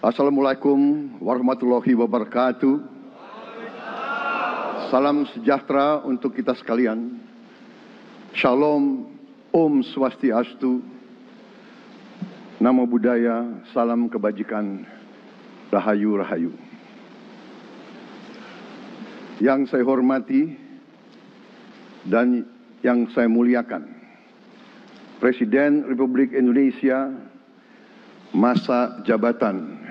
Assalamualaikum warahmatullahi wabarakatuh. Salam sejahtera untuk kita sekalian. Shalom, Om Swastiastu, Namo Buddhaya, salam kebajikan, Rahayu Rahayu. Yang saya hormati dan yang saya muliakan, Presiden Republik Indonesia masa jabatan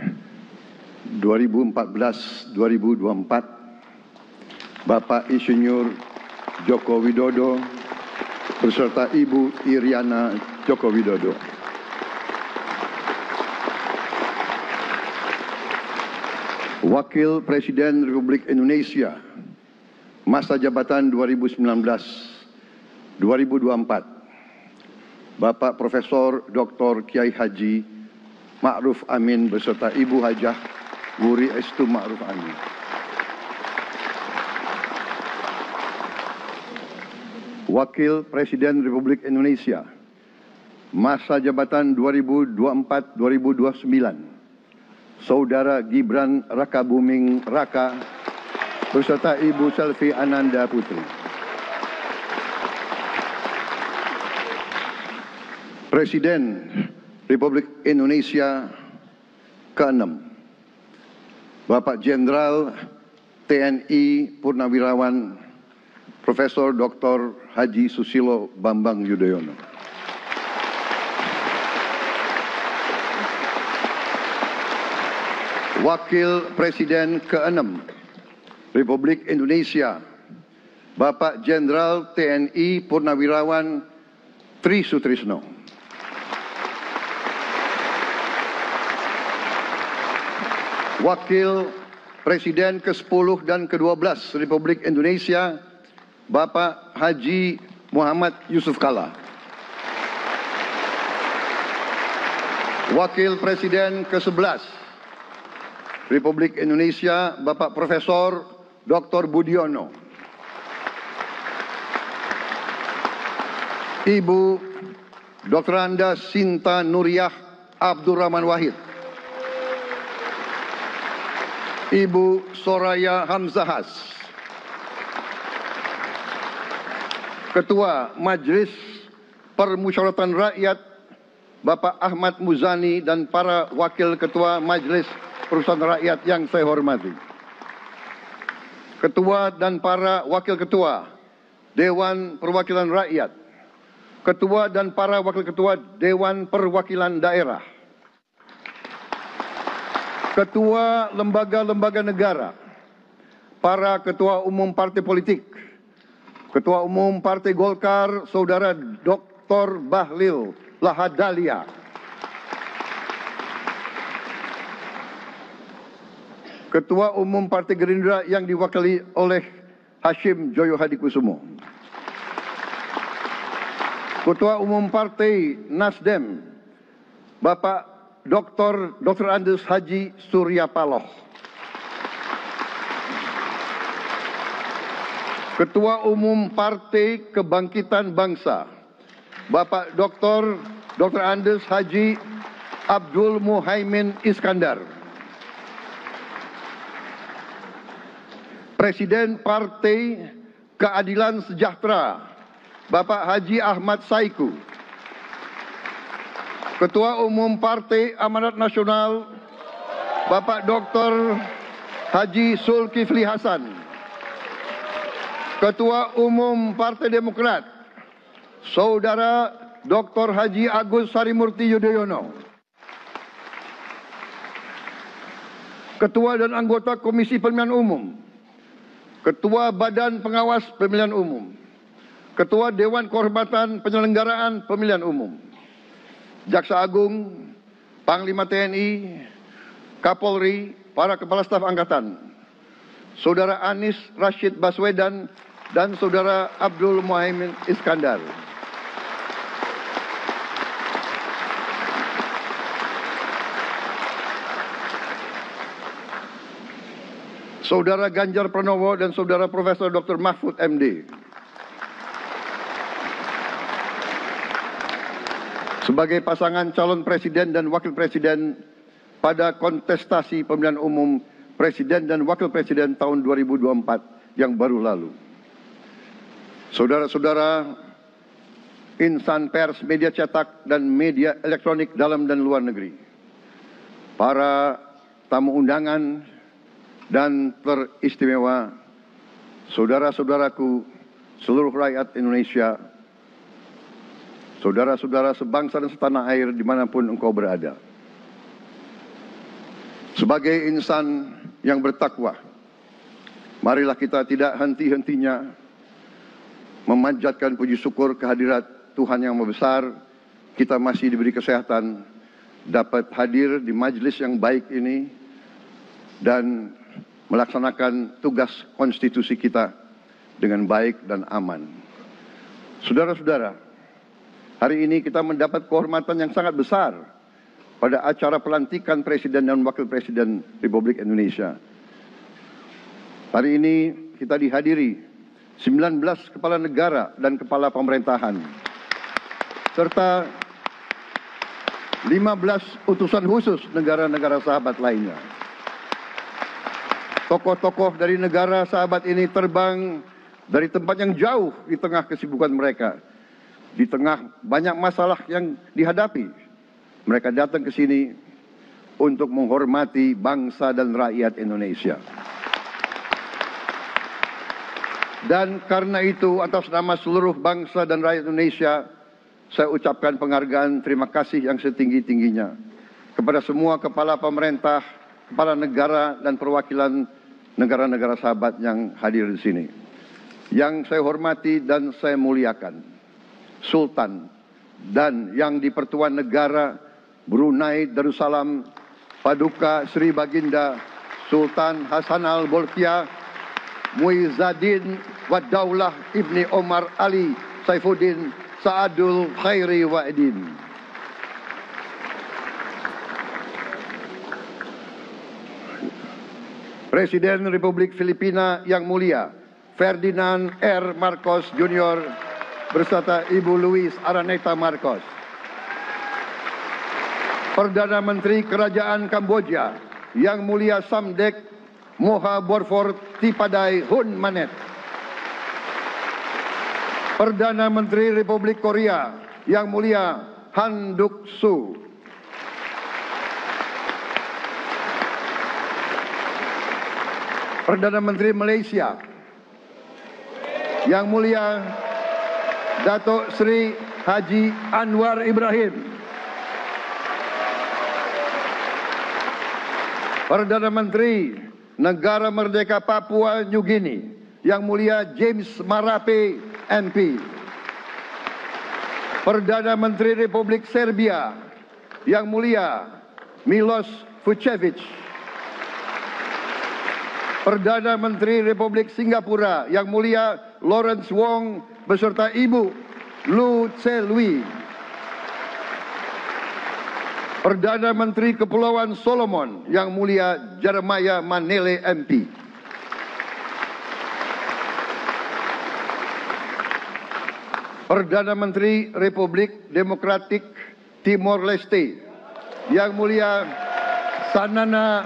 2014-2024, Bapak Insinyur Joko Widodo beserta Ibu Iriana Joko Widodo. Wakil Presiden Republik Indonesia masa jabatan 2019-2024, Bapak Profesor Dr. Kiai Haji Ma'ruf Amin beserta Ibu Hajah Wuri Estu Ma'ruf Amin. Wakil Presiden Republik Indonesia masa jabatan 2024-2029, Saudara Gibran Rakabuming Raka beserta Ibu Selvi Ananda Putri. Presiden Republik Indonesia ke-6, Bapak Jenderal TNI Purnawirawan Profesor Dr. Haji Susilo Bambang Yudhoyono. Wakil Presiden ke-6 Republik Indonesia, Bapak Jenderal TNI Purnawirawan Tri Sutrisno. Wakil Presiden ke-10 dan ke-12 Republik Indonesia, Bapak Haji Muhammad Yusuf Kalla. Wakil Presiden ke-11 Republik Indonesia, Bapak Profesor Dr. Budiono. Ibu Dr. Anda Sinta Nuriyah Abdurrahman Wahid. Ibu Soraya Hamzahas. Ketua Majelis Permusyawaratan Rakyat Bapak Ahmad Muzani dan para Wakil Ketua Majelis Permusyawaratan Rakyat yang saya hormati. Ketua dan para Wakil Ketua Dewan Perwakilan Rakyat, Ketua dan para Wakil Ketua Dewan Perwakilan Daerah, Ketua lembaga-lembaga negara, para Ketua Umum Partai Politik, Ketua Umum Partai Golkar, Saudara Dr. Bahlil Lahadalia. Ketua Umum Partai Gerindra yang diwakili oleh Hashim Joyo Hadikusumo. Ketua Umum Partai Nasdem, Bapak Dr. Andes Haji Surya Paloh. Ketua Umum Partai Kebangkitan Bangsa, Bapak Dr. Andes Haji Abdul Muhaimin Iskandar. Presiden Partai Keadilan Sejahtera, Bapak Haji Ahmad Saiku. Ketua Umum Partai Amanat Nasional, Bapak Dr. Haji Zulkifli Hasan. Ketua Umum Partai Demokrat, Saudara Dr. Haji Agus Harimurti Yudhoyono. Ketua dan anggota Komisi Pemilihan Umum, Ketua Badan Pengawas Pemilihan Umum, Ketua Dewan Kehormatan Penyelenggaraan Pemilihan Umum, Jaksa Agung, Panglima TNI, Kapolri, para Kepala Staf Angkatan, Saudara Anies Rashid Baswedan, dan Saudara Abdul Muhaimin Iskandar. Saudara Ganjar Pranowo dan Saudara Profesor Dr. Mahfud MD. Sebagai pasangan calon presiden dan wakil presiden pada kontestasi pemilihan umum Presiden dan Wakil Presiden tahun 2024 yang baru lalu. Saudara-saudara, insan pers, media cetak, dan media elektronik dalam dan luar negeri, para tamu undangan dan teristimewa, saudara-saudaraku, seluruh rakyat Indonesia, saudara-saudara sebangsa dan setanah air dimanapun engkau berada. Sebagai insan yang bertakwa, marilah kita tidak henti-hentinya memanjatkan puji syukur kehadirat Tuhan Yang Maha Besar. Kita masih diberi kesehatan, dapat hadir di majelis yang baik ini dan melaksanakan tugas konstitusi kita dengan baik dan aman. Saudara-saudara, hari ini kita mendapat kehormatan yang sangat besar pada acara pelantikan Presiden dan Wakil Presiden Republik Indonesia. Hari ini kita dihadiri 19 kepala negara dan kepala pemerintahan, serta 15 utusan khusus negara-negara sahabat lainnya. Tokoh-tokoh dari negara sahabat ini terbang dari tempat yang jauh di tengah kesibukan mereka, di tengah banyak masalah yang dihadapi. Mereka datang ke sini untuk menghormati bangsa dan rakyat Indonesia. Dan karena itu, atas nama seluruh bangsa dan rakyat Indonesia, saya ucapkan penghargaan terima kasih yang setinggi-tingginya kepada semua kepala pemerintah, kepala negara, dan perwakilan negara-negara sahabat yang hadir di sini. Yang saya hormati dan saya muliakan, Sultan dan yang di Pertuan Negara Brunei Darussalam Paduka Sri Baginda Sultan Hasan Al-Bolkiah Muizzaddin Wadaulah Ibni Omar Ali Saifuddin Saadul Khairi Wa'idin. Presiden Republik Filipina yang mulia Ferdinand R. Marcos Jr. beserta Ibu Luis Araneta Marcos. Perdana Menteri Kerajaan Kamboja yang mulia Samdech Moha Borfor Tipadai Hun Manet. Perdana Menteri Republik Korea yang mulia Han Duck-soo. Perdana Menteri Malaysia yang mulia Datuk Seri Haji Anwar Ibrahim. Perdana Menteri Negara Merdeka Papua New Guinea yang mulia James Marape MP. Perdana Menteri Republik Serbia yang mulia Milos Vucevic. Perdana Menteri Republik Singapura yang mulia Lawrence Wong beserta Ibu Lu Tse Lui. Perdana Menteri Kepulauan Solomon yang mulia Jeremiah Manele MP. Perdana Menteri Republik Demokratik Timor Leste yang mulia Sanana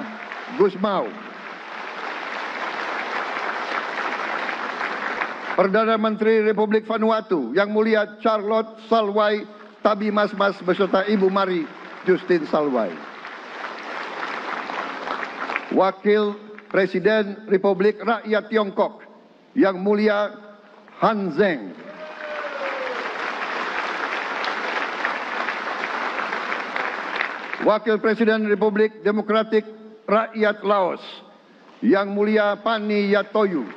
Gusmao. Perdana Menteri Republik Vanuatu yang mulia Charlotte Salwai Tabimasmas beserta Ibu Mari Justin Salwai. Wakil Presiden Republik Rakyat Tiongkok yang mulia Han Zheng. Wakil Presiden Republik Demokratik Rakyat Laos yang mulia Pani Yatoyu.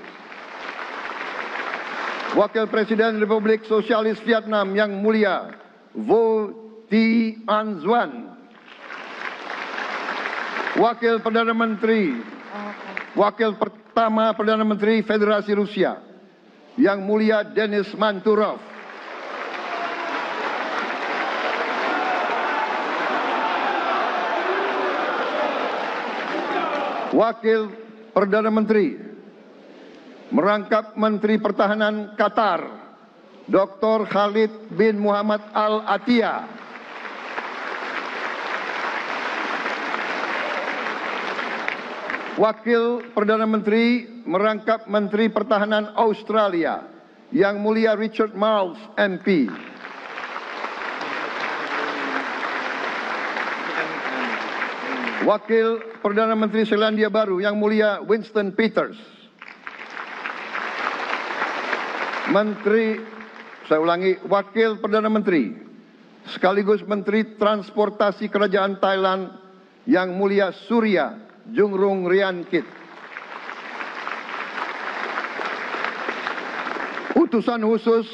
Wakil Presiden Republik Sosialis Vietnam yang mulia Vo Thi An Xuan. Wakil pertama Perdana Menteri Federasi Rusia yang mulia Denis Manturov. Wakil Perdana Menteri merangkap Menteri Pertahanan Qatar, Dr. Khalid bin Muhammad Al Attiyah. Wakil Perdana Menteri merangkap Menteri Pertahanan Australia, Yang Mulia Richard Marles, MP. Wakil Perdana Menteri Selandia Baru, Yang Mulia Winston Peters. Wakil Perdana Menteri sekaligus Menteri Transportasi Kerajaan Thailand, Yang Mulia Surya Jungrung Riankit. Utusan khusus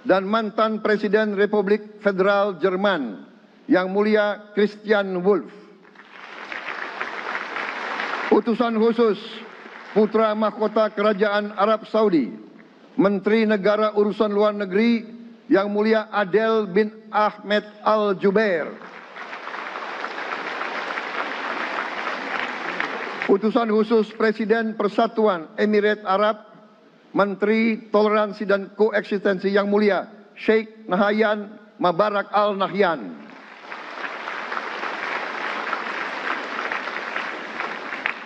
dan mantan Presiden Republik Federal Jerman, Yang Mulia Christian Wulff. Utusan khusus Putra Mahkota Kerajaan Arab Saudi, Menteri Negara Urusan Luar Negeri, Yang Mulia Adel bin Ahmed Al Jubair. Utusan khusus Presiden Persatuan Emirat Arab, Menteri Toleransi dan Koeksistensi, Yang Mulia Sheikh Nahyan Mubarak Al Nahyan.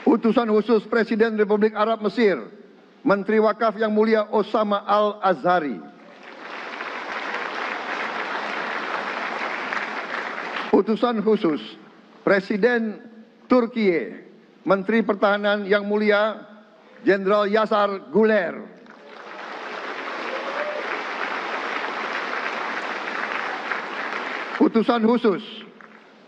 Utusan khusus Presiden Republik Arab Mesir, Menteri Wakaf, Yang Mulia Osama Al Azhari. Utusan khusus Presiden Turki, Menteri Pertahanan, Yang Mulia Jenderal Yasar Guler. Utusan khusus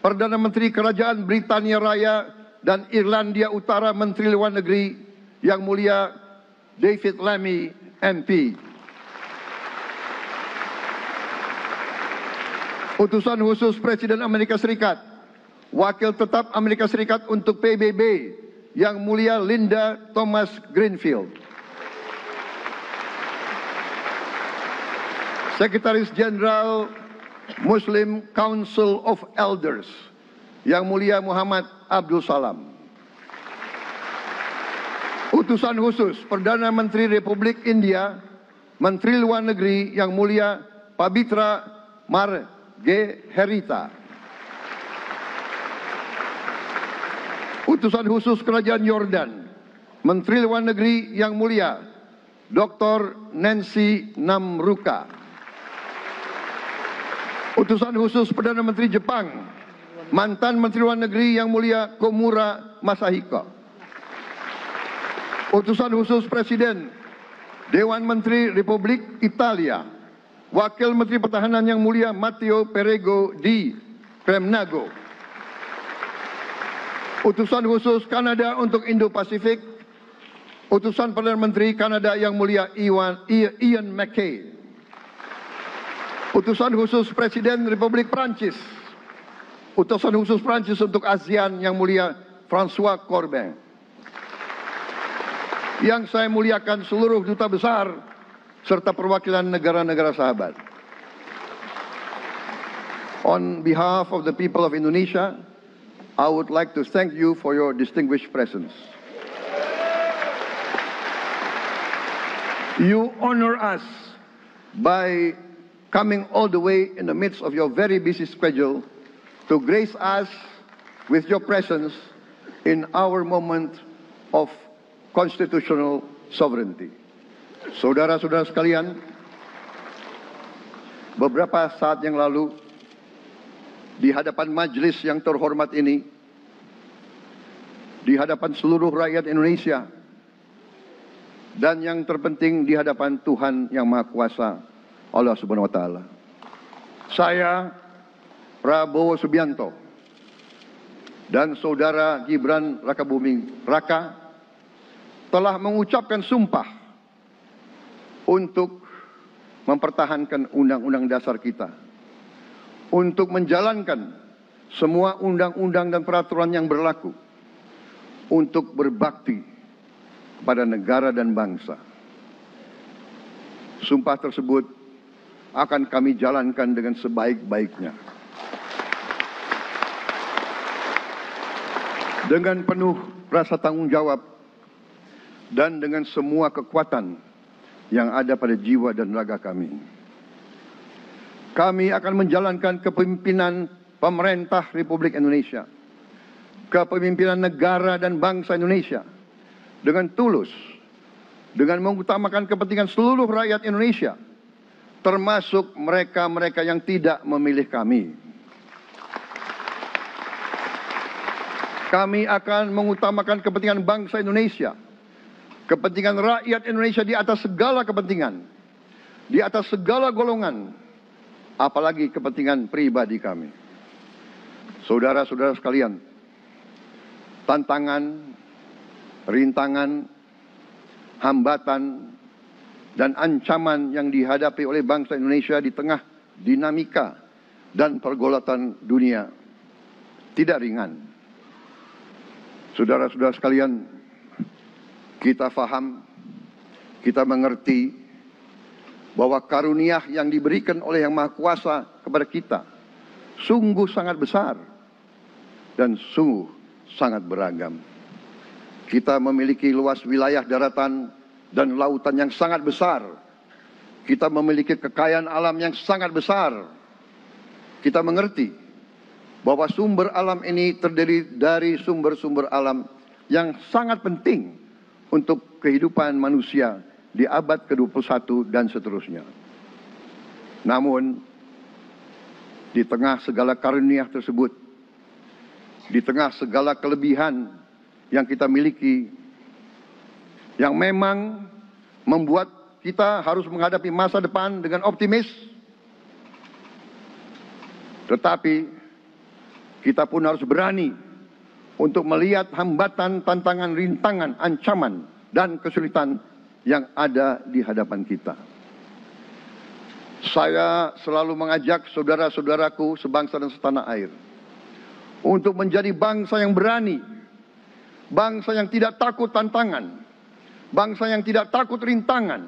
Perdana Menteri Kerajaan Britania Raya dan Irlandia Utara, Menteri Luar Negeri, Yang Mulia David Lammy, MP. Utusan khusus Presiden Amerika Serikat, Wakil Tetap Amerika Serikat untuk PBB, Yang Mulia Linda Thomas Greenfield. Sekretaris Jenderal Muslim Council of Elders, Yang Mulia Muhammad Abdul Salam. Utusan khusus Perdana Menteri Republik India, Menteri Luar Negeri, Yang Mulia Pabitra Margeherita. Utusan khusus Kerajaan Yordan, Menteri Luar Negeri, Yang Mulia Dr. Nancy Namruka. Utusan khusus Perdana Menteri Jepang, mantan Menteri Luar Negeri, Yang Mulia Komura Masahiko. Utusan khusus Presiden Dewan Menteri Republik Italia, Wakil Menteri Pertahanan, Yang Mulia Matteo Perego di Kremnago. Utusan khusus Kanada untuk Indo-Pasifik, Utusan Perdana Menteri Kanada, Yang Mulia Ian MacKay. Utusan khusus Presiden Republik Prancis, Utusan khusus Prancis untuk ASEAN, Yang Mulia François Corbin. Yang saya muliakan seluruh duta besar serta perwakilan negara-negara sahabat. On behalf of the people of Indonesia, I would like to thank you for your distinguished presence. You honor us by coming all the way in the midst of your very busy schedule to grace us with your presence in our moment of constitutional sovereignty. Saudara-saudara sekalian, beberapa saat yang lalu di hadapan majelis yang terhormat ini, di hadapan seluruh rakyat Indonesia, dan yang terpenting di hadapan Tuhan Yang Maha Kuasa, Allah Subhanahu wa Ta'ala, saya Prabowo Subianto dan saudara Gibran Rakabuming Raka telah mengucapkan sumpah untuk mempertahankan undang-undang dasar kita, untuk menjalankan semua undang-undang dan peraturan yang berlaku, untuk berbakti pada negara dan bangsa. Sumpah tersebut akan kami jalankan dengan sebaik-baiknya, dengan penuh rasa tanggung jawab dan dengan semua kekuatan yang ada pada jiwa dan raga kami. Kami akan menjalankan kepemimpinan pemerintah Republik Indonesia kepemimpinan negara dan bangsa Indonesia dengan tulus, dengan mengutamakan kepentingan seluruh rakyat Indonesia, termasuk mereka-mereka yang tidak memilih kami. Kami akan mengutamakan kepentingan bangsa Indonesia, kepentingan rakyat Indonesia di atas segala kepentingan, di atas segala golongan, apalagi kepentingan pribadi kami. Saudara-saudara sekalian, tantangan, rintangan, hambatan, dan ancaman yang dihadapi oleh bangsa Indonesia di tengah dinamika dan pergolatan dunia tidak ringan. Saudara-saudara sekalian, kita faham, kita mengerti bahwa karunia yang diberikan oleh Yang Maha Kuasa kepada kita sungguh sangat besar dan sungguh sangat beragam. Kita memiliki luas wilayah daratan dan lautan yang sangat besar. Kita memiliki kekayaan alam yang sangat besar. Kita mengerti bahwa sumber alam ini terdiri dari sumber-sumber alam yang sangat penting untuk kehidupan manusia di abad ke-21 dan seterusnya. Namun, di tengah segala karunia tersebut, di tengah segala kelebihan yang kita miliki, yang memang membuat kita harus menghadapi masa depan dengan optimis, tetapi kita pun harus berani untuk melihat hambatan, tantangan, rintangan, ancaman, dan kesulitan yang ada di hadapan kita. Saya selalu mengajak saudara-saudaraku sebangsa dan setanah air untuk menjadi bangsa yang berani, bangsa yang tidak takut tantangan, bangsa yang tidak takut rintangan,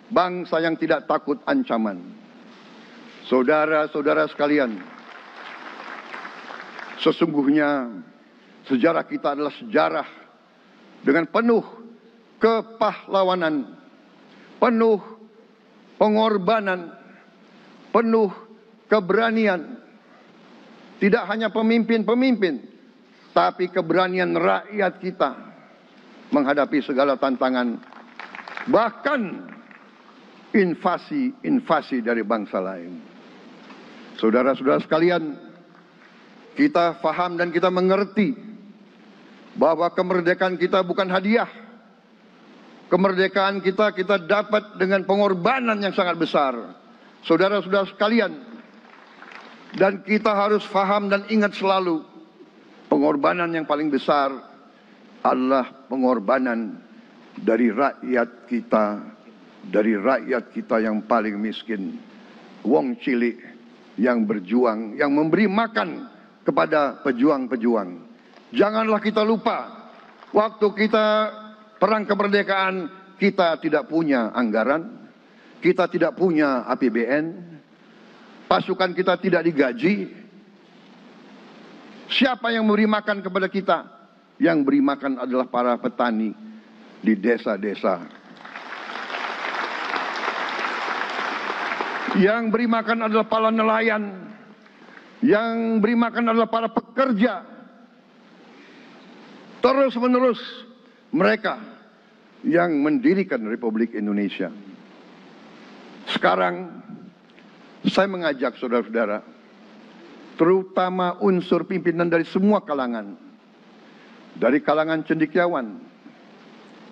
bangsa yang tidak takut ancaman. Saudara-saudara sekalian, sesungguhnya sejarah kita adalah sejarah dengan penuh kepahlawanan, penuh pengorbanan, penuh keberanian. Tidak hanya pemimpin-pemimpin, tapi keberanian rakyat kita menghadapi segala tantangan, bahkan invasi dari bangsa lain. Saudara-saudara sekalian, kita faham dan kita mengerti bahwa kemerdekaan kita bukan hadiah. Kemerdekaan kita dapat dengan pengorbanan yang sangat besar. Saudara-saudara sekalian, dan kita harus faham dan ingat selalu, pengorbanan yang paling besar adalah pengorbanan dari rakyat kita yang paling miskin, wong cilik yang berjuang, yang memberi makan kepada pejuang-pejuang. Janganlah kita lupa, waktu kita perang kemerdekaan, kita tidak punya anggaran, kita tidak punya APBN, pasukan kita tidak digaji. Siapa yang memberi makan kepada kita? Yang beri makan adalah para petani di desa-desa. Yang beri makan adalah para nelayan. Yang beri makan adalah para pekerja. Terus-menerus mereka yang mendirikan Republik Indonesia. Sekarang saya mengajak saudara-saudara, terutama unsur pimpinan dari semua kalangan, dari kalangan cendekiawan,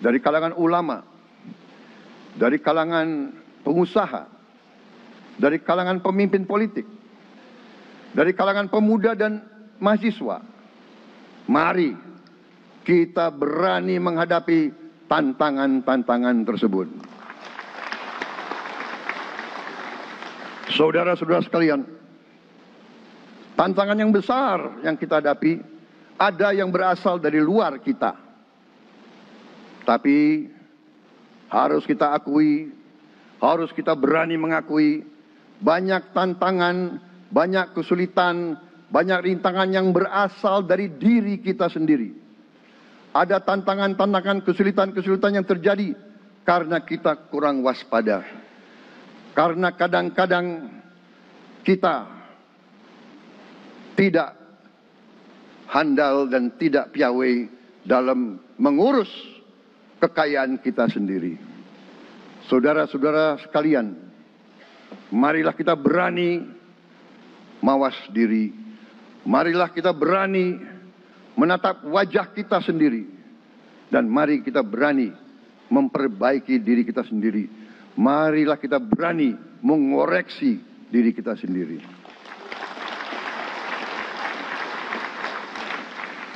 dari kalangan ulama, dari kalangan pengusaha, dari kalangan pemimpin politik, dari kalangan pemuda dan mahasiswa. Mari kita berani menghadapi tantangan-tantangan tersebut. Saudara-saudara sekalian, tantangan yang besar yang kita hadapi ada yang berasal dari luar kita. Tapi harus kita akui, harus kita berani mengakui, banyak tantangan, banyak kesulitan, banyak rintangan yang berasal dari diri kita sendiri. Ada tantangan-tantangan, kesulitan-kesulitan yang terjadi karena kita kurang waspada. Karena kadang-kadang kita tidak handal dan tidak piawai dalam mengurus kekayaan kita sendiri. Saudara-saudara sekalian, marilah kita berani mawas diri. Marilah kita berani menatap wajah kita sendiri. Dan mari kita berani memperbaiki diri kita sendiri. Marilah kita berani mengoreksi diri kita sendiri.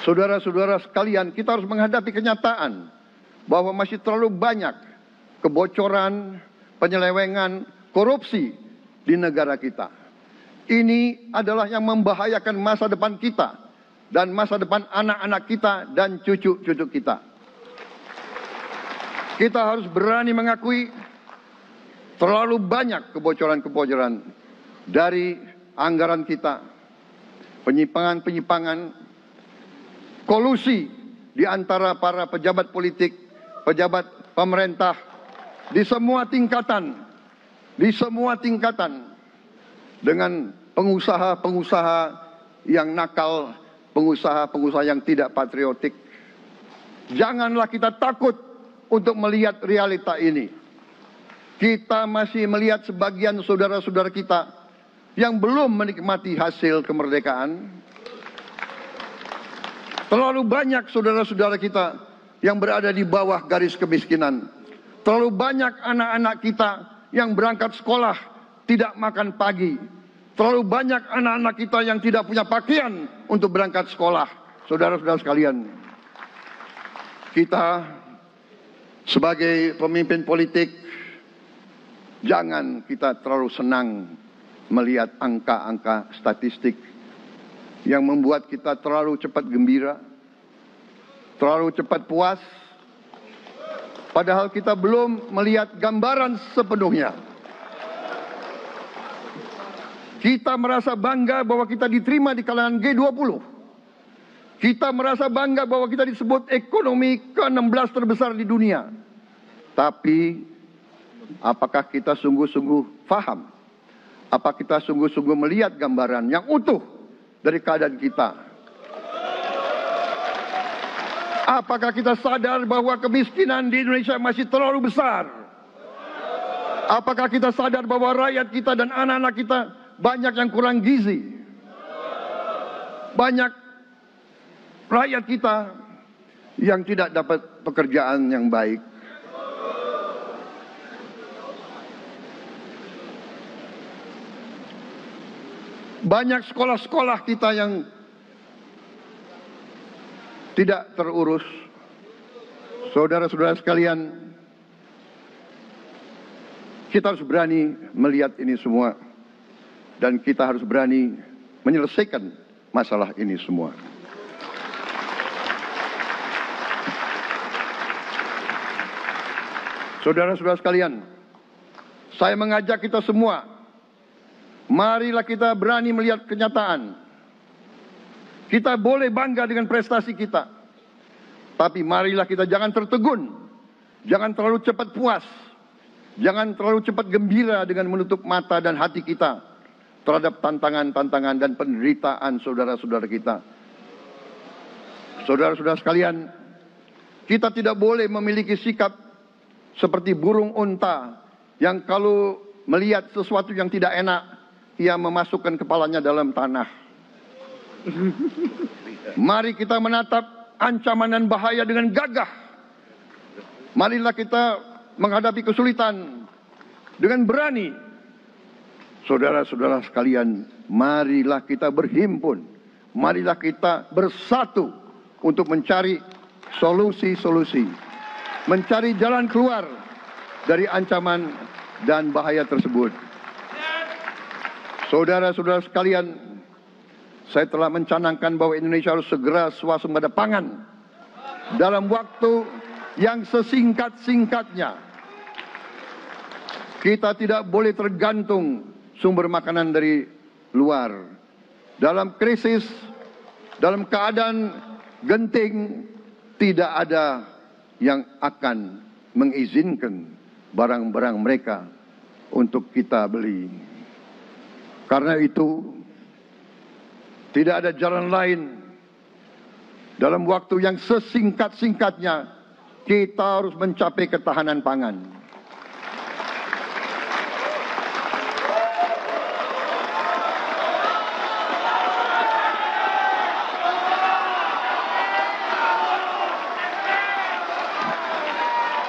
Saudara-saudara sekalian, kita harus menghadapi kenyataan bahwa masih terlalu banyak kebocoran, penyelewengan, korupsi di negara kita. Ini adalah yang membahayakan masa depan kita dan masa depan anak-anak kita dan cucu-cucu kita. Kita harus berani mengakui terlalu banyak kebocoran-kebocoran dari anggaran kita, penyimpangan-penyimpangan, kolusi di antara para pejabat politik, pejabat pemerintah di semua tingkatan, dengan pengusaha-pengusaha yang nakal, pengusaha-pengusaha yang tidak patriotik. Janganlah kita takut untuk melihat realita ini. Kita masih melihat sebagian saudara-saudara kita yang belum menikmati hasil kemerdekaan. Terlalu banyak saudara-saudara kita yang berada di bawah garis kemiskinan. Terlalu banyak anak-anak kita yang berangkat sekolah tidak makan pagi. Terlalu banyak anak-anak kita yang tidak punya pakaian untuk berangkat sekolah. Saudara-saudara sekalian, kita sebagai pemimpin politik, jangan kita terlalu senang melihat angka-angka statistik yang membuat kita terlalu cepat gembira, terlalu cepat puas, padahal kita belum melihat gambaran sepenuhnya. Kita merasa bangga bahwa kita diterima di kalangan G20. Kita merasa bangga bahwa kita disebut ekonomi ke-16 terbesar di dunia. Tapi, apakah kita sungguh-sungguh faham? Apa kita sungguh-sungguh melihat gambaran yang utuh dari keadaan kita? Apakah kita sadar bahwa kemiskinan di Indonesia masih terlalu besar? Apakah kita sadar bahwa rakyat kita dan anak-anak kita banyak yang kurang gizi? Banyak rakyat kita yang tidak dapat pekerjaan yang baik. Banyak sekolah-sekolah kita yang tidak terurus. Saudara-saudara sekalian, kita harus berani melihat ini semua. Dan kita harus berani menyelesaikan masalah ini semua. Saudara-saudara sekalian, saya mengajak kita semua, marilah kita berani melihat kenyataan. Kita boleh bangga dengan prestasi kita. Tapi marilah kita jangan tertegun. Jangan terlalu cepat puas. Jangan terlalu cepat gembira dengan menutup mata dan hati kita terhadap tantangan-tantangan dan penderitaan saudara-saudara kita. Saudara-saudara sekalian, kita tidak boleh memiliki sikap seperti burung unta yang kalau melihat sesuatu yang tidak enak, ia memasukkan kepalanya dalam tanah. Mari kita menatap ancaman dan bahaya dengan gagah. Marilah kita menghadapi kesulitan dengan berani. Saudara-saudara sekalian, marilah kita berhimpun. Marilah kita bersatu untuk mencari solusi-solusi. Mencari jalan keluar dari ancaman dan bahaya tersebut. Saudara-saudara sekalian, saya telah mencanangkan bahwa Indonesia harus segera swasembada pangan dalam waktu yang sesingkat-singkatnya. Kita tidak boleh tergantung sumber makanan dari luar. Dalam krisis, dalam keadaan genting, tidak ada yang akan mengizinkan barang-barang mereka untuk kita beli. Karena itu, tidak ada jalan lain Dalam waktu yang sesingkat-singkatnya, kita harus mencapai ketahanan pangan.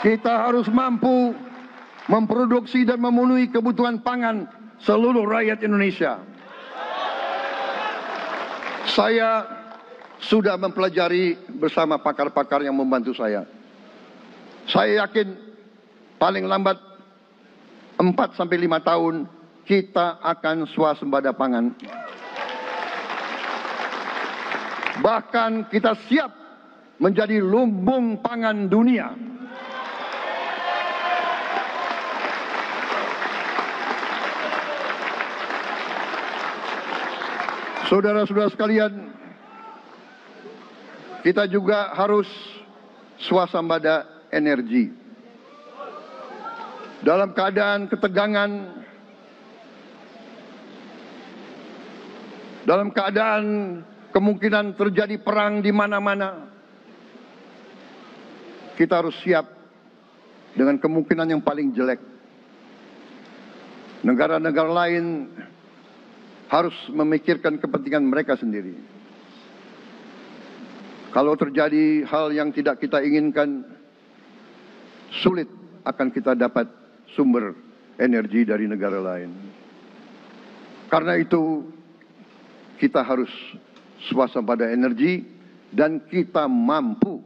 Kita harus mampu memproduksi dan memenuhi kebutuhan pangan seluruh rakyat Indonesia. Saya sudah mempelajari bersama pakar-pakar yang membantu saya. Saya yakin paling lambat 4 sampai 5 tahun kita akan swasembada pangan. Bahkan kita siap menjadi lumbung pangan dunia. Saudara-saudara sekalian, kita juga harus swasembada energi. Dalam keadaan ketegangan, dalam keadaan kemungkinan terjadi perang di mana-mana, kita harus siap dengan kemungkinan yang paling jelek. Negara-negara lain harus memikirkan kepentingan mereka sendiri. Kalau terjadi hal yang tidak kita inginkan, sulit akan kita dapat sumber energi dari negara lain. Karena itu, kita harus swasembada energi dan kita mampu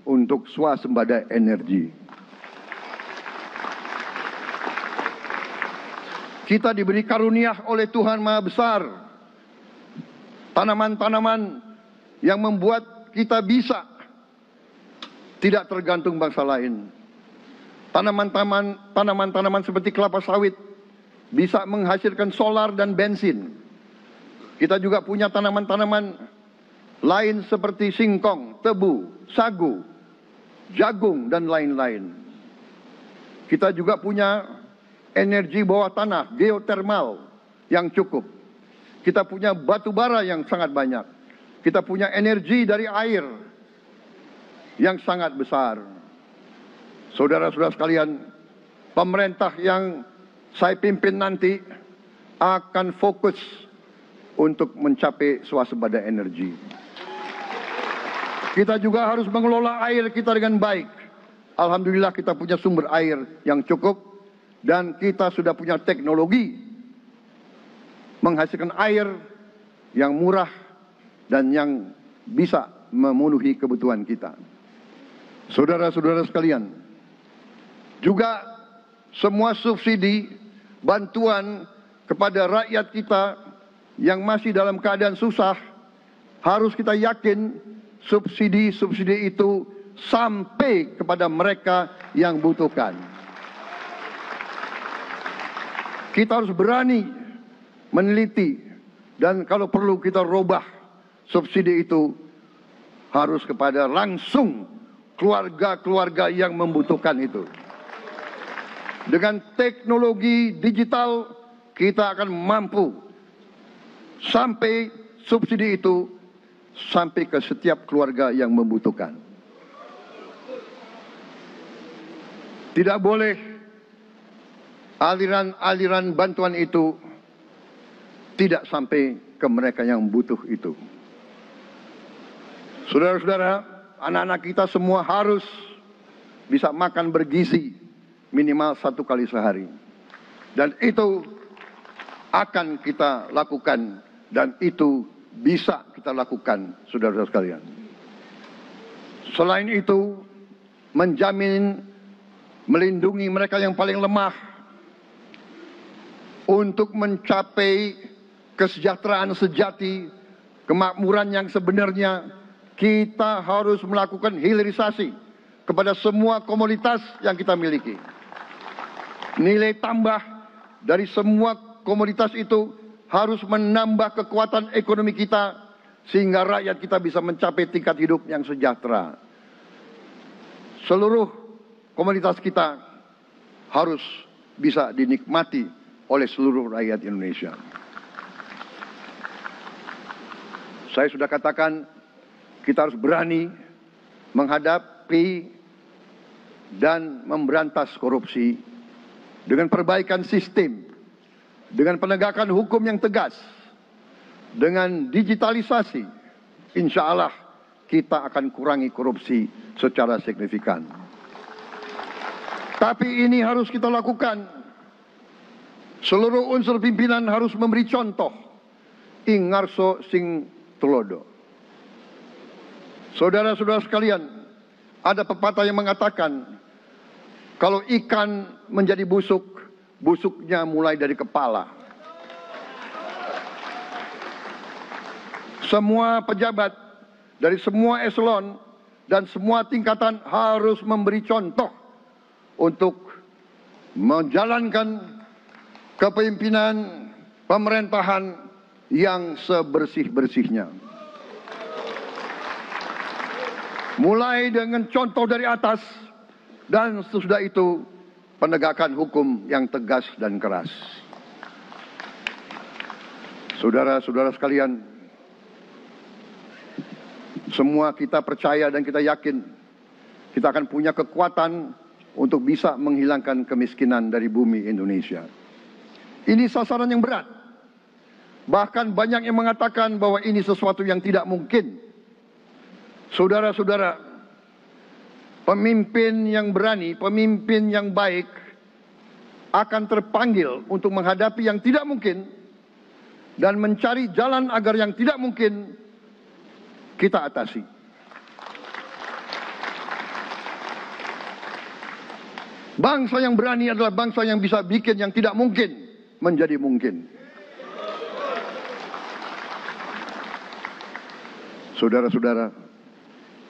untuk swasembada energi. Kita diberi karunia oleh Tuhan Maha Besar. Tanaman-tanaman yang membuat kita bisa tidak tergantung bangsa lain. Tanaman-tanaman seperti kelapa sawit bisa menghasilkan solar dan bensin. Kita juga punya tanaman-tanaman lain seperti singkong, tebu, sagu, jagung, dan lain-lain. Kita juga punya energi bawah tanah, geotermal yang cukup. Kita punya batu bara yang sangat banyak. Kita punya energi dari air yang sangat besar. Saudara-saudara sekalian, pemerintah yang saya pimpin nanti akan fokus untuk mencapai swasembada energi. Kita juga harus mengelola air kita dengan baik. Alhamdulillah kita punya sumber air yang cukup. Dan kita sudah punya teknologi menghasilkan air yang murah dan yang bisa memenuhi kebutuhan kita. Saudara-saudara sekalian, juga semua subsidi, bantuan kepada rakyat kita yang masih dalam keadaan susah, harus kita yakin subsidi-subsidi itu sampai kepada mereka yang butuhkan. Kita harus berani meneliti dan kalau perlu kita robah subsidi itu harus kepada langsung keluarga-keluarga yang membutuhkan itu. Dengan teknologi digital kita akan mampu sampai subsidi itu sampai ke setiap keluarga yang membutuhkan. Tidak boleh aliran-aliran bantuan itu tidak sampai ke mereka yang butuh itu. Saudara-saudara, anak-anak kita semua harus bisa makan bergizi minimal 1 kali sehari. Dan itu akan kita lakukan dan itu bisa kita lakukan, saudara-saudara sekalian. Selain itu, menjamin melindungi mereka yang paling lemah untuk mencapai kesejahteraan sejati, kemakmuran yang sebenarnya, kita harus melakukan hilirisasi kepada semua komoditas yang kita miliki. Nilai tambah dari semua komoditas itu harus menambah kekuatan ekonomi kita sehingga rakyat kita bisa mencapai tingkat hidup yang sejahtera. Seluruh komoditas kita harus bisa dinikmati oleh seluruh rakyat Indonesia. Saya sudah katakan kita harus berani menghadapi dan memberantas korupsi dengan perbaikan sistem, dengan penegakan hukum yang tegas, dengan digitalisasi. Insya Allah kita akan kurangi korupsi secara signifikan. Tapi ini harus kita lakukan. Seluruh unsur pimpinan harus memberi contoh. Ingarso sing tulodo. Saudara-saudara sekalian, ada pepatah yang mengatakan, kalau ikan menjadi busuk, busuknya mulai dari kepala. Semua pejabat dari semua eselon dan semua tingkatan harus memberi contoh untuk menjalankan kepemimpinan pemerintahan yang sebersih-bersihnya. Mulai dengan contoh dari atas dan sesudah itu penegakan hukum yang tegas dan keras. Saudara-saudara sekalian, semua kita percaya dan kita yakin kita akan punya kekuatan untuk bisa menghilangkan kemiskinan dari bumi Indonesia. Ini sasaran yang berat. Bahkan banyak yang mengatakan bahwa ini sesuatu yang tidak mungkin. Saudara-saudara, pemimpin yang berani, pemimpin yang baik akan terpanggil untuk menghadapi yang tidak mungkin dan mencari jalan agar yang tidak mungkin kita atasi. Bangsa yang berani adalah bangsa yang bisa bikin yang tidak mungkin menjadi mungkin. Saudara-saudara,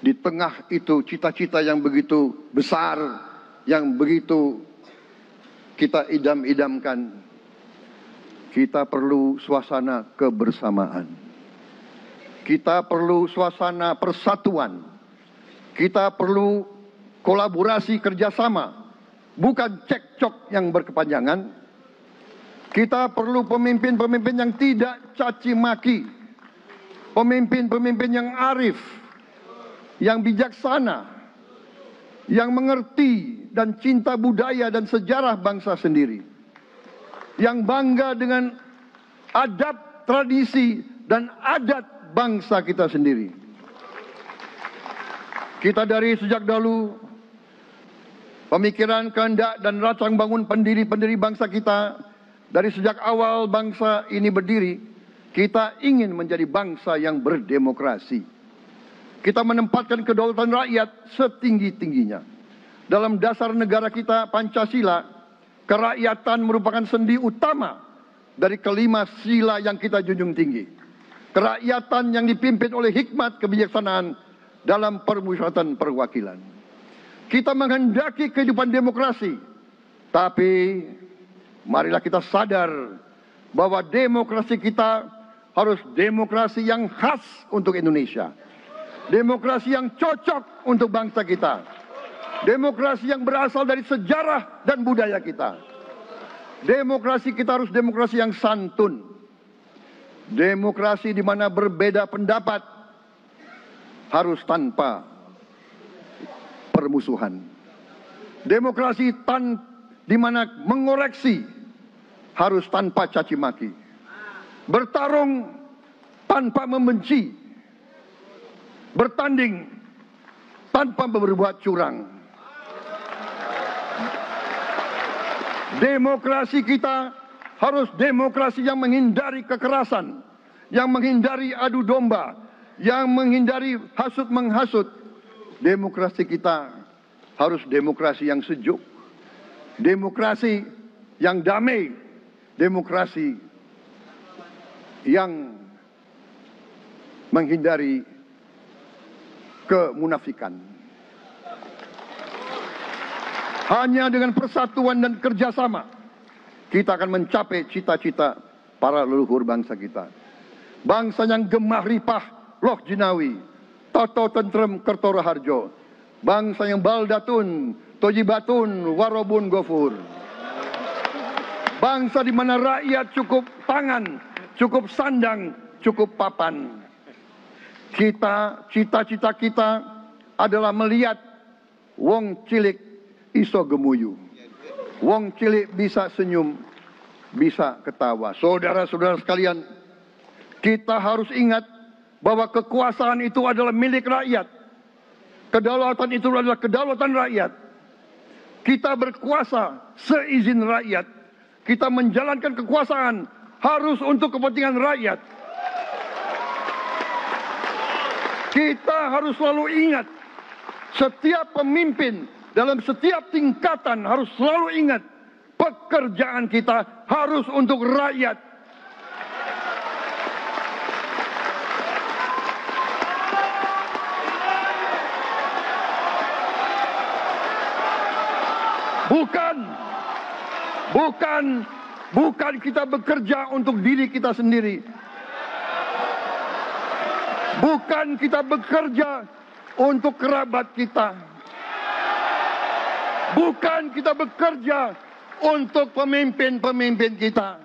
di tengah itu cita-cita yang begitu besar, yang begitu kita idam-idamkan, kita perlu suasana kebersamaan. Kita perlu suasana persatuan. Kita perlu kolaborasi kerjasama, bukan cekcok yang berkepanjangan. Kita perlu pemimpin-pemimpin yang tidak caci maki, pemimpin-pemimpin yang arif, yang bijaksana, yang mengerti dan cinta budaya dan sejarah bangsa sendiri, yang bangga dengan adab, tradisi, dan adat bangsa kita sendiri. Kita dari sejak dahulu, pemikiran, kehendak, dan rancang bangun pendiri-pendiri bangsa kita, dari sejak awal bangsa ini berdiri, kita ingin menjadi bangsa yang berdemokrasi. Kita menempatkan kedaulatan rakyat setinggi-tingginya. Dalam dasar negara kita, Pancasila, kerakyatan merupakan sendi utama dari kelima sila yang kita junjung tinggi. Kerakyatan yang dipimpin oleh hikmat kebijaksanaan dalam permusyawaratan perwakilan. Kita menghendaki kehidupan demokrasi, tapi marilah kita sadar bahwa demokrasi kita harus demokrasi yang khas untuk Indonesia. Demokrasi yang cocok untuk bangsa kita. Demokrasi yang berasal dari sejarah dan budaya kita. Demokrasi kita harus demokrasi yang santun. Demokrasi di mana berbeda pendapat harus tanpa permusuhan. Demokrasi di mana mengoreksi harus tanpa caci maki. Bertarung tanpa membenci. Bertanding tanpa berbuat curang. Demokrasi kita harus demokrasi yang menghindari kekerasan, yang menghindari adu domba, yang menghindari hasut menghasut. Demokrasi kita harus demokrasi yang sejuk, demokrasi yang damai, demokrasi yang menghindari kemunafikan. Hanya dengan persatuan dan kerjasama kita akan mencapai cita-cita para leluhur bangsa kita. Bangsa yang gemah ripah loh jinawi, toto tentrem kertora harjo. Bangsa yang baldatun, tojibatun, warobun gofur. Bangsa di mana rakyat cukup pangan, cukup sandang, cukup papan. Cita-cita kita adalah melihat wong cilik iso gemuyu. Wong cilik bisa senyum, bisa ketawa. Saudara-saudara sekalian, kita harus ingat bahwa kekuasaan itu adalah milik rakyat. Kedaulatan itu adalah kedaulatan rakyat. Kita berkuasa seizin rakyat. Kita menjalankan kekuasaan harus untuk kepentingan rakyat. Kita harus selalu ingat, setiap pemimpin dalam setiap tingkatan harus selalu ingat, pekerjaan kita harus untuk rakyat. Bukan kita bekerja untuk diri kita sendiri. Bukan kita bekerja untuk kerabat kita. Bukan kita bekerja untuk pemimpin-pemimpin kita.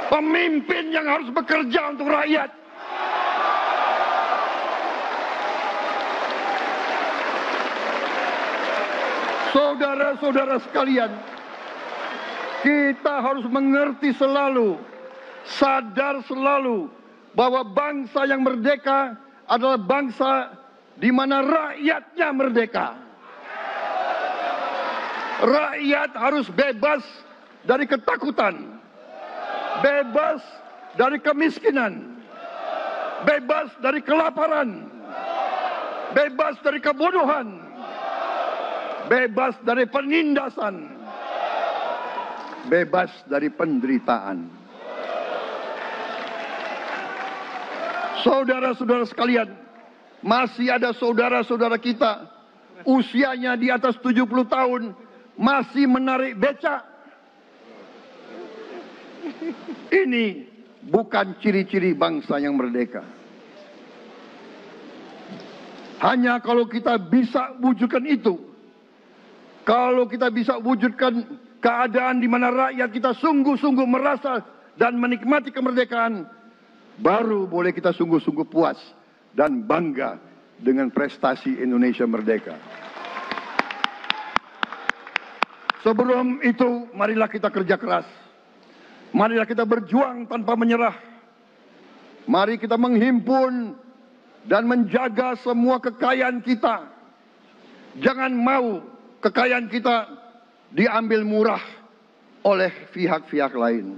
Pemimpin yang harus bekerja untuk rakyat. Saudara-saudara sekalian, kita harus mengerti selalu, sadar selalu bahwa bangsa yang merdeka adalah bangsa di mana rakyatnya merdeka. Rakyat harus bebas dari ketakutan, bebas dari kemiskinan, bebas dari kelaparan, bebas dari kebodohan, bebas dari penindasan, bebas dari penderitaan. Saudara-saudara sekalian, masih ada saudara-saudara kita usianya di atas 70 tahun masih menarik becak. Ini bukan ciri-ciri bangsa yang merdeka. Hanya kalau kita bisa wujudkan itu, kalau kita bisa wujudkan keadaan di mana rakyat kita sungguh-sungguh merasa dan menikmati kemerdekaan, baru boleh kita sungguh-sungguh puas dan bangga dengan prestasi Indonesia merdeka. Sebelum itu, marilah kita kerja keras. Marilah kita berjuang tanpa menyerah. Mari kita menghimpun dan menjaga semua kekayaan kita. Jangan mau kekayaan kita diambil murah oleh pihak-pihak lain.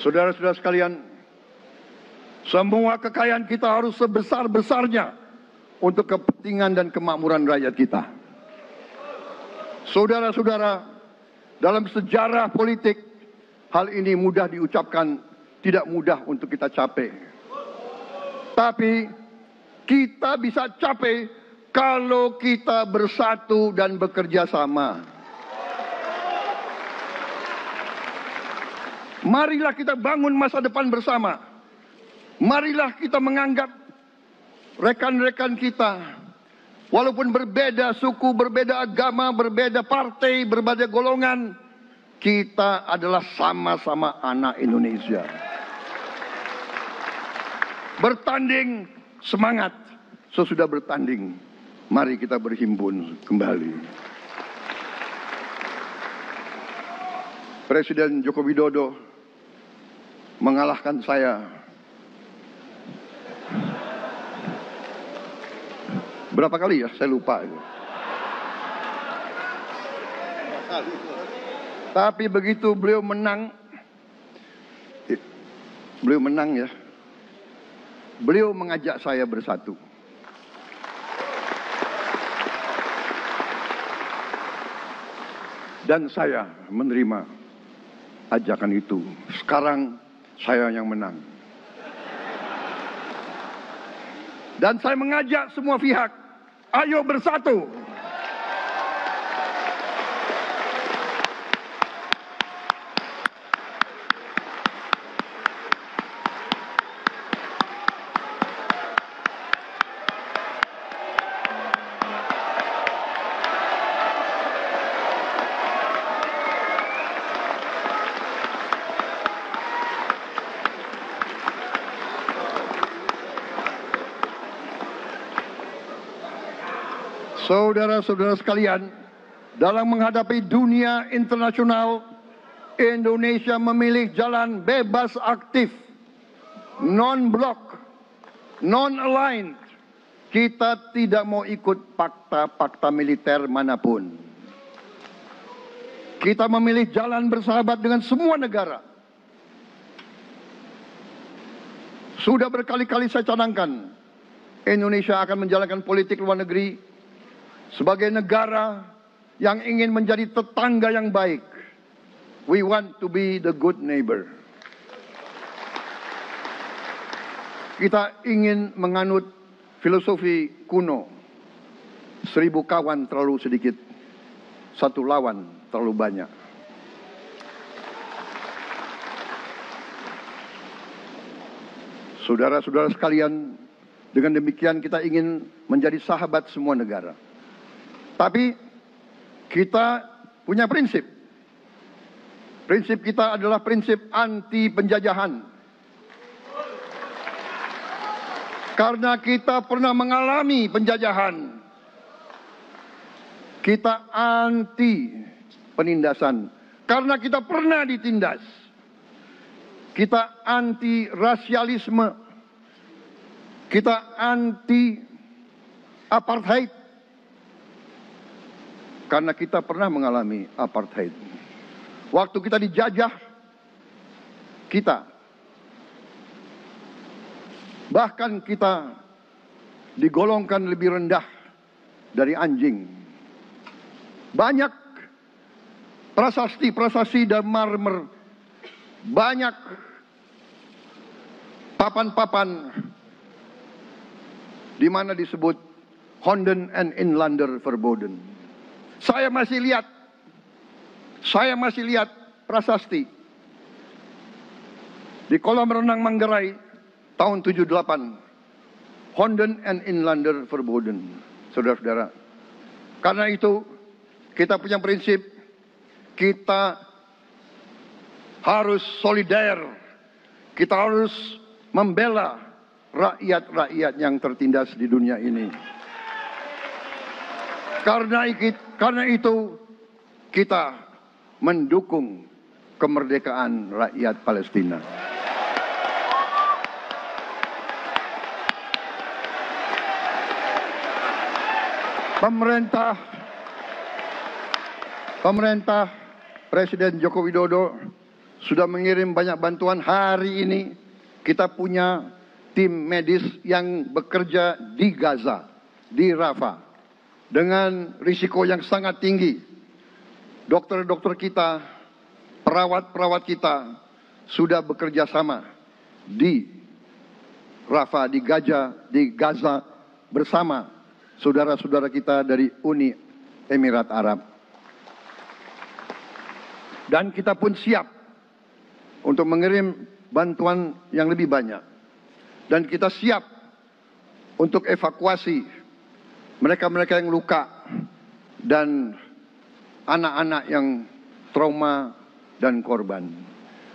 Saudara-saudara sekalian, semua kekayaan kita harus sebesar-besarnya untuk kepentingan dan kemakmuran rakyat kita. Saudara-saudara, dalam sejarah politik, hal ini mudah diucapkan, tidak mudah untuk kita capai. Tapi kita bisa capai kalau kita bersatu dan bekerja sama. Marilah kita bangun masa depan bersama. Marilah kita menganggap rekan-rekan kita, walaupun berbeda suku, berbeda agama, berbeda partai, berbeda golongan, kita adalah sama-sama anak Indonesia. Bertanding, semangat. Sesudah bertanding, mari kita berhimpun kembali. Presiden Joko Widodo mengalahkan saya berapa kali ya, saya lupa itu. Tapi begitu beliau menang ya, beliau mengajak saya bersatu. Dan saya menerima ajakan itu. Sekarang saya yang menang. Dan saya mengajak semua pihak, ayo bersatu. Saudara-saudara sekalian, dalam menghadapi dunia internasional, Indonesia memilih jalan bebas aktif, non-blok, non-aligned. Kita tidak mau ikut fakta-fakta militer manapun. Kita memilih jalan bersahabat dengan semua negara. Sudah berkali-kali saya cadangkan, Indonesia akan menjalankan politik luar negeri sebagai negara yang ingin menjadi tetangga yang baik. We want to be the good neighbor. Kita ingin menganut filosofi kuno, 1000 kawan terlalu sedikit, 1 lawan terlalu banyak. Saudara-saudara sekalian, dengan demikian kita ingin menjadi sahabat semua negara. Tapi kita punya prinsip. Prinsip kita adalah prinsip anti penjajahan. Karena kita pernah mengalami penjajahan. Kita anti penindasan. Karena kita pernah ditindas. Kita anti rasialisme. Kita anti apartheid. Karena kita pernah mengalami apartheid. Waktu kita dijajah, bahkan kita digolongkan lebih rendah dari anjing. Banyak prasasti dan marmer, banyak papan-papan di mana disebut Honden and Inlander Verboden. Saya masih lihat prasasti di kolam renang Manggarai tahun 78. Honden and Inlander Verboden, saudara-saudara. Karena itu kita punya prinsip, kita harus solider, kita harus membela rakyat-rakyat yang tertindas di dunia ini. Karena itu kita mendukung kemerdekaan rakyat Palestina. Pemerintah Presiden Joko Widodo sudah mengirim banyak bantuan. Hari ini kita punya tim medis yang bekerja di Gaza, di Rafah, dengan risiko yang sangat tinggi. Dokter-dokter kita, perawat-perawat kita sudah bekerja sama di Rafah, di Gaza bersama saudara-saudara kita dari Uni Emirat Arab. Dan kita pun siap untuk mengirim bantuan yang lebih banyak. Dan kita siap untuk evakuasi mereka-mereka yang luka dan anak-anak yang trauma dan korban.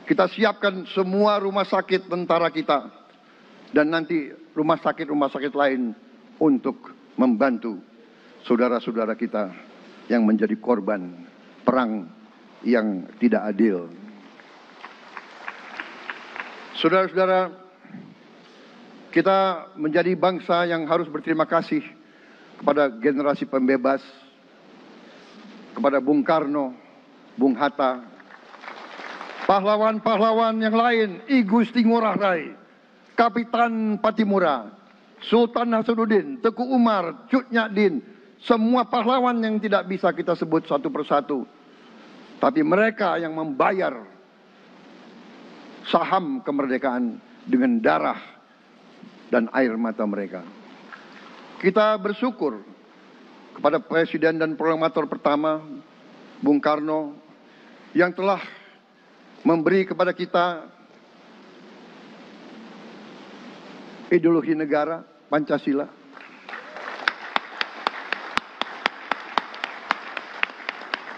Kita siapkan semua rumah sakit tentara kita dan nanti rumah sakit lain untuk membantu saudara-saudara kita yang menjadi korban perang yang tidak adil. Saudara-saudara, kita menjadi bangsa yang harus berterima kasih kepada generasi pembebas, kepada Bung Karno, Bung Hatta, pahlawan-pahlawan yang lain, I Gusti Ngurah Rai, Kapitan Patimura, Sultan Nasruddin, Teku Umar, Cut Nyak Din, semua pahlawan yang tidak bisa kita sebut satu persatu. Tapi mereka yang membayar saham kemerdekaan dengan darah dan air mata mereka. Kita bersyukur kepada Presiden dan Proklamator pertama, Bung Karno, yang telah memberi kepada kita ideologi negara, Pancasila.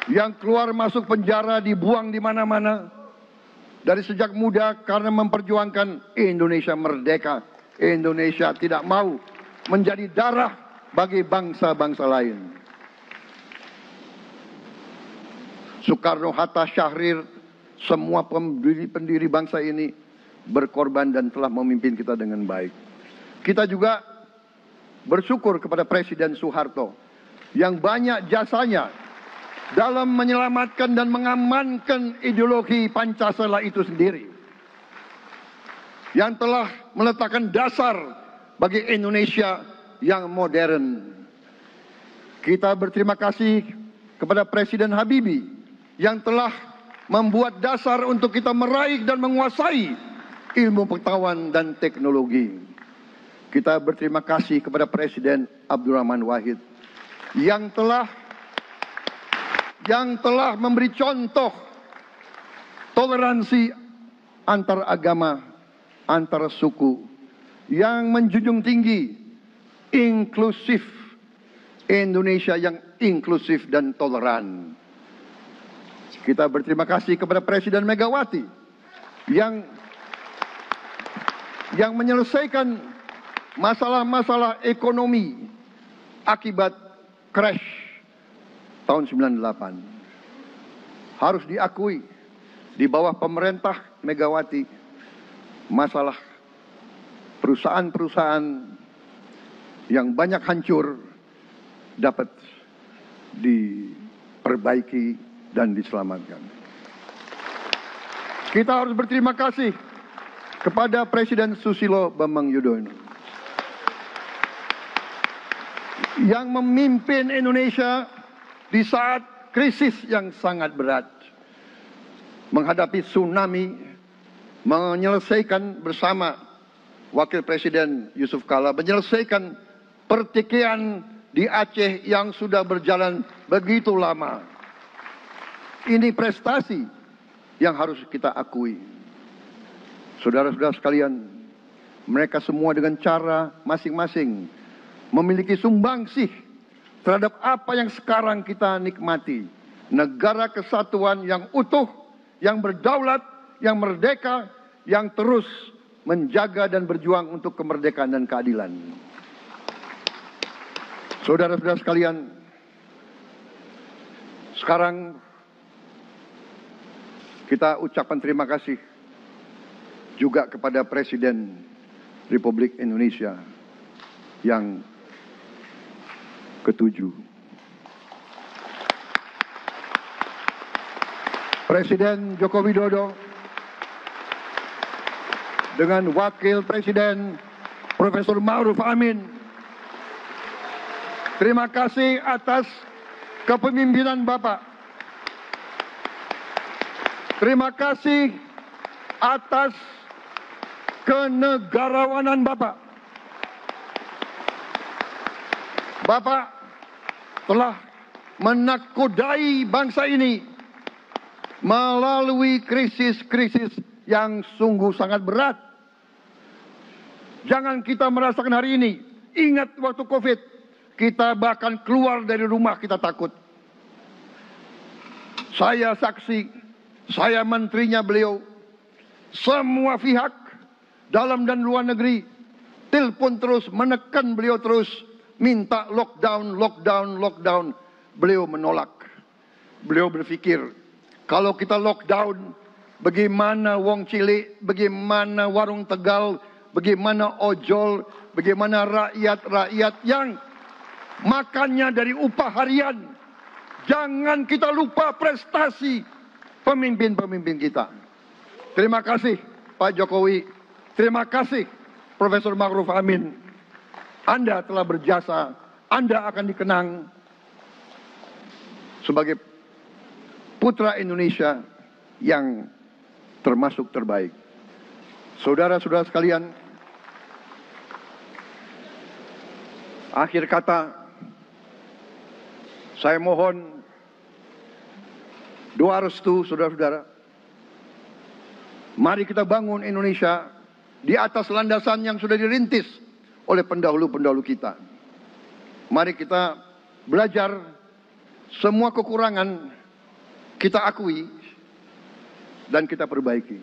Yang keluar masuk penjara, dibuang di mana-mana. Dari sejak muda karena memperjuangkan Indonesia merdeka. Indonesia tidak mau menjadi darah bagi bangsa-bangsa lain. Soekarno-Hatta, Syahrir, semua pendiri bangsa ini berkorban dan telah memimpin kita dengan baik. Kita juga bersyukur kepada Presiden Soeharto yang banyak jasanya dalam menyelamatkan dan mengamankan ideologi Pancasila itu sendiri, yang telah meletakkan dasar bagi Indonesia yang modern. Kita berterima kasih kepada Presiden Habibie yang telah membuat dasar untuk kita meraih dan menguasai ilmu pengetahuan dan teknologi. Kita berterima kasih kepada Presiden Abdurrahman Wahid yang telah memberi contoh toleransi antar agama, antar suku, yang menjunjung tinggi inklusif, Indonesia yang inklusif dan toleran. Kita berterima kasih kepada Presiden Megawati yang menyelesaikan masalah-masalah ekonomi akibat crash tahun 98. Harus diakui, di bawah pemerintah Megawati, masalah perusahaan-perusahaan yang banyak hancur dapat diperbaiki dan diselamatkan. Kita harus berterima kasih kepada Presiden Susilo Bambang Yudhoyono yang memimpin Indonesia di saat krisis yang sangat berat, menghadapi tsunami, menyelesaikan bersama Wakil Presiden Yusuf Kala, menyelesaikan pertikaian di Aceh yang sudah berjalan begitu lama. Ini prestasi yang harus kita akui. Saudara-saudara sekalian, mereka semua dengan cara masing-masing memiliki sumbangsih terhadap apa yang sekarang kita nikmati. Negara kesatuan yang utuh, yang berdaulat, yang merdeka, yang terus menjaga dan berjuang untuk kemerdekaan dan keadilan. Saudara-saudara sekalian, sekarang kita ucapkan terima kasih juga kepada Presiden Republik Indonesia yang ke-7. Presiden Joko Widodo dengan Wakil Presiden Profesor Ma'ruf Amin. Terima kasih atas kepemimpinan Bapak. Terima kasih atas kenegarawanan Bapak. Bapak telah menakodai bangsa ini melalui krisis-krisis yang sungguh sangat berat. Jangan kita merasakan hari ini. Ingat waktu COVID, kita bahkan keluar dari rumah kita takut. Saya saksi, saya menterinya beliau, semua pihak dalam dan luar negeri telepon terus, menekan beliau terus, minta lockdown, lockdown, lockdown. Beliau menolak. Beliau berpikir, kalau kita lockdown, bagaimana wong cilik, bagaimana warung Tegal, bagaimana ojol, bagaimana rakyat-rakyat yang makannya dari upah harian. Jangan kita lupa prestasi pemimpin-pemimpin kita. Terima kasih Pak Jokowi, terima kasih Profesor Ma'ruf Amin. Anda telah berjasa, Anda akan dikenang sebagai putra Indonesia yang termasuk terbaik. Saudara-saudara sekalian, akhir kata, saya mohon doa restu saudara-saudara. Mari kita bangun Indonesia di atas landasan yang sudah dirintis oleh pendahulu-pendahulu kita. Mari kita belajar, semua kekurangan kita akui dan kita perbaiki.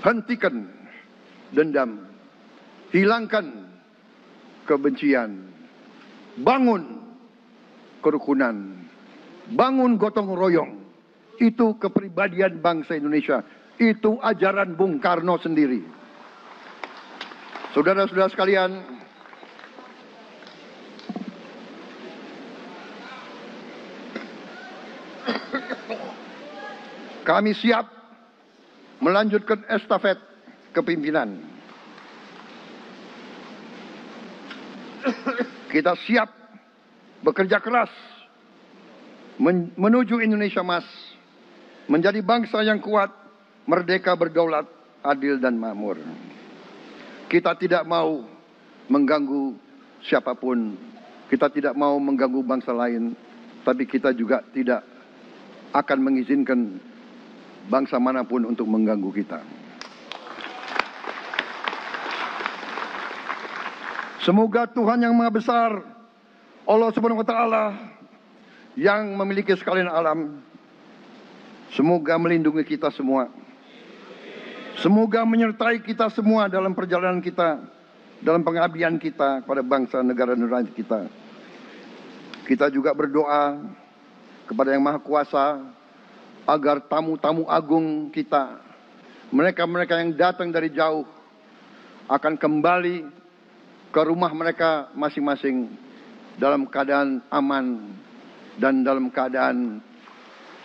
Hentikan dendam, hilangkan kebencian, bangun kerukunan, bangun gotong royong. Itu kepribadian bangsa Indonesia. Itu ajaran Bung Karno sendiri. Saudara-saudara sekalian, kami siap melanjutkan estafet kepimpinan. Kita siap bekerja keras menuju Indonesia Emas, menjadi bangsa yang kuat, merdeka, berdaulat, adil dan makmur. Kita tidak mau mengganggu siapapun, kita tidak mau mengganggu bangsa lain, tapi kita juga tidak akan mengizinkan bangsa manapun untuk mengganggu kita. Semoga Tuhan yang Maha Besar, Allah Subhanahu wa Ta'ala, yang memiliki sekalian alam, semoga melindungi kita semua. Semoga menyertai kita semua dalam perjalanan kita, dalam pengabdian kita kepada bangsa, negara, dan rakyat kita. Kita juga berdoa kepada Yang Maha Kuasa agar tamu-tamu agung kita, mereka-mereka yang datang dari jauh, akan kembali ke rumah mereka masing-masing dalam keadaan aman dan dalam keadaan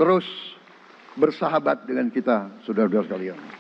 terus bersahabat dengan kita, saudara-saudara sekalian.